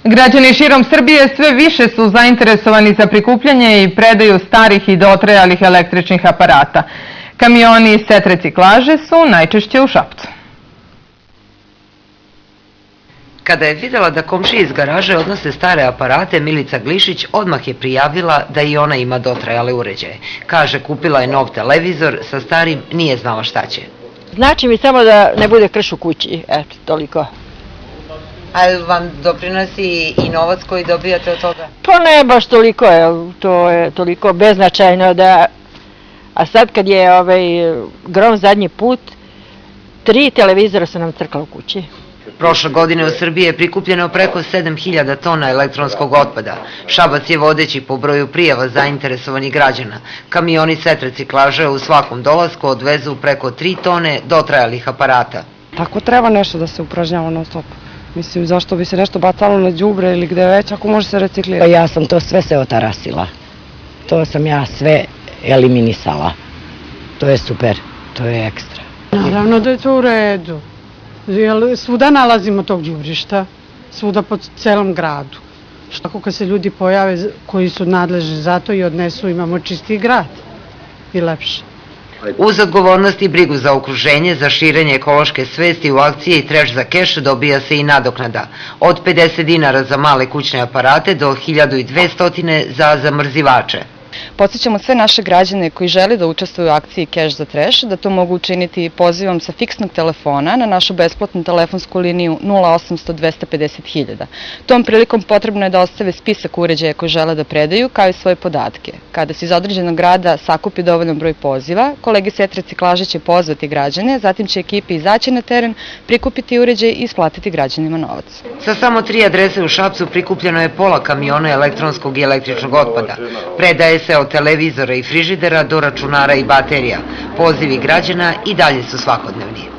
Građani širom Srbije sve više su zainteresovani za prikupljanje i predaju starih i dotrajalih električnih aparata. Kamioni iz set reciklaže su najčešće u Šapcu. Kada je videla da komšije iz garaže odnose stare aparate, Milica Glišić odmah je prijavila da i ona ima dotrajale uređaje. Kaže, kupila je nov televizor, sa starim nije znala šta će. Znači mi samo da ne bude krš u kući, eto, toliko. Ali vam doprinosi i novac koji dobijate od toga? Pa ne baš toliko, to je toliko beznačajno da... A sad kad je grom zadnji put, 3 televizora su nam crkla u kući. Prošle godine u Srbiji je prikupljeno preko 7000 tona elektronskog otpada. Šabac je vodeći po broju prijava zainteresovanih građana. Kamioni set reciklaže u svakom dolasku odvezu preko 3 tone dotrajalih aparata. Tako treba nešto da se upražnjava non stop. Mislim, zašto bi se nešto bacalo na đubre ili gde već, ako može se reciklirati. Ja sam to sve se otarasila. To sam ja sve eliminisala. To je super, to je ekstra. Naravno da je to u redu. Jer svuda nalazimo tog đubrišta, svuda po celom gradu. Tako kad se ljudi pojave koji su nadležni za to i odnesu, imamo čistiji grad i lepše. Uz odgovornost i brigu za okruženje, za širenje ekološke svesti u akcije i treš za keš dobija se i nadoknada. Od 50 dinara za male kućne aparate do 1200 za zamrzivače. Podsjećamo sve naše građane koji žele da učestvuju u akciji Keš za treš, da to mogu učiniti pozivom sa fiksnog telefona na našu besplatnu telefonsku liniju 0800 250 000. Tom prilikom potrebno je da ostave spisak uređaja koji žele da predaju, kao i svoje podatke. Kada se iz određenog grada sakupi dovoljan broj poziva, kolege set reciklaže će pozvati građane, zatim će ekipe izaći na teren, prikupiti uređaj i isplatiti građanima novac. Sa samo 3 adrese u Šapcu prikupljeno je pola kamiona elektronskog i električnog otpada. Predaje se od televizora i frižidera do računara i baterija. Pozivi građana i dalje su svakodnevni.